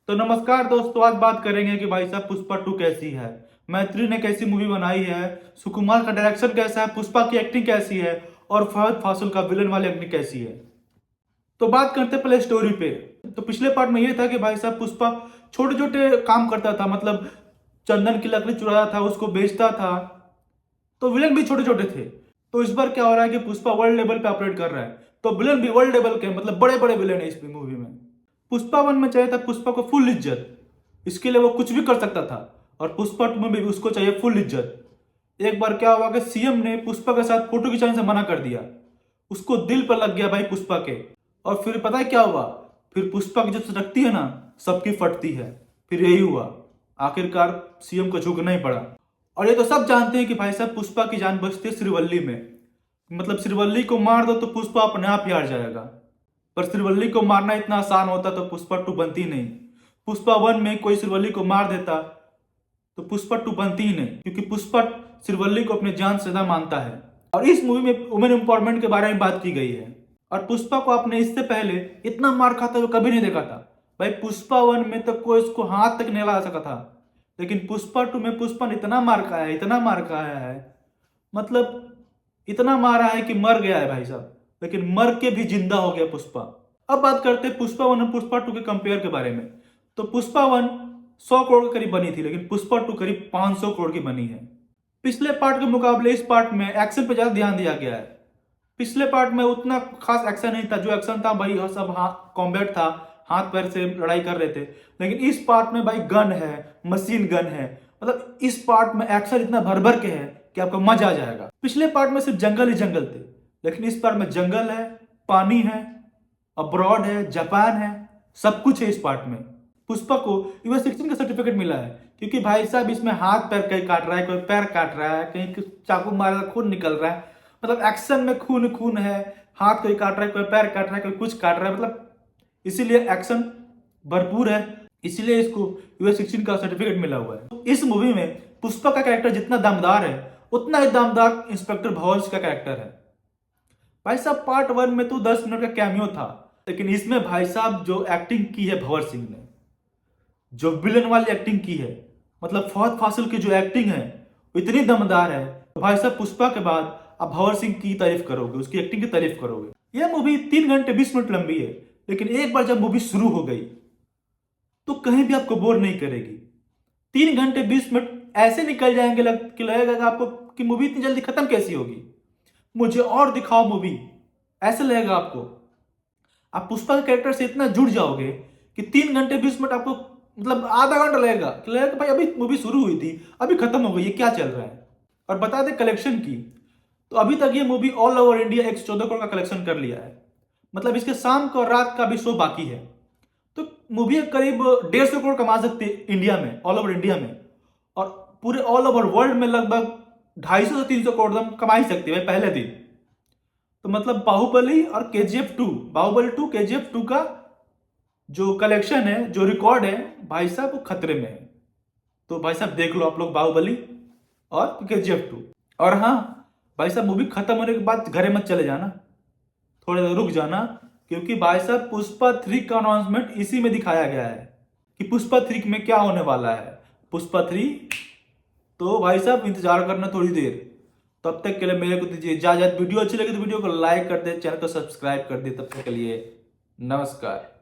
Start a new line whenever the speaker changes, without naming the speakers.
तो नमस्कार दोस्तों, आज बात करेंगे कि भाई साहब पुष्पा 2 कैसी है, मैत्री ने कैसी मूवी बनाई है, सुकुमार का डायरेक्शन कैसा है, पुष्पा की एक्टिंग कैसी है और फहद फासिल का विलन वाली एक्टिंग कैसी है। तो बात करते हैं पहले स्टोरी पे। तो पिछले पार्ट में ये था कि भाई साहब पुष्पा छोटे छोटे काम करता था, मतलब चंदन की लकड़ी चुराता था, उसको बेचता था, तो विलन भी छोटे छोटे थे। तो इस बार क्या हो रहा है कि पुष्पा वर्ल्ड लेवल पे ऑपरेट कर रहा है, तो विलन भी वर्ल्ड लेवल के, मतलब बड़े बड़े विलन है इस मूवी में। पुष्पा 1 में चाहिए था पुष्पा को फुल इज्जत, इसके लिए वो कुछ भी कर सकता था, और पुष्पा 2 में भी उसको चाहिए फुल इज्जत। एक बार क्या हुआ कि सीएम ने पुष्पा के साथ फोटो खिंचाने से मना कर दिया, उसको दिल पर लग गया भाई पुष्पा के। और फिर पता है क्या हुआ, फिर पुष्पा की जो सटकती है ना, सबकी फटती है। फिर यही हुआ, आखिरकार सीएम को झुकना ही पड़ा। और ये तो सब जानते हैं कि भाई साहब पुष्पा की जान बचती है श्रीवल्ली में, मतलब श्रीवल्ली को मार दो तो पुष्पा अपने आप ही हार जाएगा। पर श्रीवल्ली को मारना इतना आसान होता तो पुष्पा 2 बनती नहीं। पुष्पा 1 में कोई श्रीवल्ली को मार देता तो पुष्पा 2 बनती ही नहीं, क्योंकि पुष्पा श्रीवल्ली को अपने जान से ज्यादा मानता है। और इस मूवी में वुमेन एम्पावरमेंट के बारे में बात की गई है। और पुष्पा को आपने इससे पहले इतना मार खाता हुआ कभी नहीं देखा था। भाई पुष्पा 1 में तो कोई उसको हाथ तक नहीं लगा सका था, लेकिन पुष्पा 2 में पुष्पा ने इतना मार खाया है, इतना मार खाया है, मतलब इतना मारा है कि मर गया है भाई साहब, लेकिन मर के भी जिंदा हो गया पुष्पा। अब बात करते हैं पुष्पा 1 और पुष्पा 2 के कंपेयर के बारे में। तो पुष्पा 1 100 करोड़ के करीब बनी थी, लेकिन पुष्पा 2 करीब 500 करोड़ की बनी है। पिछले पार्ट के मुकाबले इस पार्ट में एक्शन पे ज्यादा ध्यान दिया गया है। पिछले पार्ट में उतना खास एक्शन नहीं था, जो एक्शन था भाई सब कॉम्बैट था, हाथ पैर से लड़ाई कर रहे थे। लेकिन इस पार्ट में भाई गन है, मशीन गन है, मतलब इस पार्ट में एक्शन इतना भर भर के है कि आपको मजा आ जाएगा। पिछले पार्ट में सिर्फ जंगल ही जंगल थे, लेकिन इस पार्ट में जंगल है, पानी है, अब्रॉड है, जापान है, सब कुछ है इस पार्ट में। पुष्पा को यूएस 16 का सर्टिफिकेट मिला है, क्योंकि भाई साहब इसमें हाथ पैर कहीं काट रहा है, कोई पैर काट रहा है, कहीं चाकू मारा खून निकल रहा है, मतलब एक्शन में खून खून है, हाथ कोई काट रहा है, कोई पैर काट रहा है, कोई कुछ काट रहा है, मतलब इसीलिए एक्शन भरपूर है, इसीलिए इसको यूएस 16 का सर्टिफिकेट मिला हुआ है। इस मूवी में पुष्पा का कैरेक्टर जितना दमदार है, उतना ही दमदार इंस्पेक्टर भंवर सिंह का कैरेक्टर है। भाई साहब पार्ट 1 में तो 10 मिनट का कैमियो था, लेकिन इसमें भाई साहब जो एक्टिंग की है भंवर सिंह ने, जो विलन वाली एक्टिंग की है, मतलब फहद फासिल की जो एक्टिंग है वो इतनी दमदार है, तो भाई साहब पुष्पा के बाद आप भंवर सिंह की तारीफ करोगे, उसकी एक्टिंग की तारीफ करोगे। यह मूवी 3 घंटे 20 मिनट लंबी है, लेकिन एक बार जब मूवी शुरू हो गई तो कहीं भी आपको बोर नहीं करेगी। 3 घंटे 20 मिनट ऐसे निकल जाएंगे, लगेगा आपको कि मूवी इतनी जल्दी खत्म कैसी होगी, मुझे और दिखाओ मूवी, ऐसे लगेगा आपको। आप पुष्पा के कैरेक्टर से इतना जुड़ जाओगे कि 3 घंटे 20 मिनट आपको, मतलब आधा घंटा लगेगा कि भाई अभी मूवी शुरू हुई थी, अभी खत्म हो गई, ये क्या चल रहा है। और बता दें कलेक्शन की, तो अभी तक ये movie all over India 114 crore का कलेक्शन कर लिया है, मतलब इसके शाम का और रात का भी शो बाकी है। तो मूवी करीब 150 करोड़ कमा सकती है इंडिया में, ऑल ओवर इंडिया में, और पूरे ऑल ओवर वर्ल्ड में लगभग 250 से 300 करोड़ कमा ही सकती है भाई पहले दिन। तो मतलब बाहुबली और केजीएफ 2, बाहुबली 2 केजीएफ 2 का जो कलेक्शन है, जो रिकॉर्ड है भाई साहब, वो खतरे में है। तो भाई साहब देख लो आप लोग बाहुबली और केजीएफ 2। और हाँ भाई साहब, मूवी खत्म होने के बाद घरे मत चले जाना, थोड़ा देर रुक जाना, क्योंकि भाई साहब पुष्पा 3 का अनाउंसमेंट इसी में दिखाया गया है कि पुष्पा 3 में क्या होने वाला है। पुष्पा 3, तो भाई साहब इंतजार करना थोड़ी देर। तब तक के लिए मेरे को दीजिए इजाजत। वीडियो अच्छी लगी तो वीडियो को लाइक कर दे, चैनल को सब्सक्राइब कर दे। तब तक के लिए नमस्कार।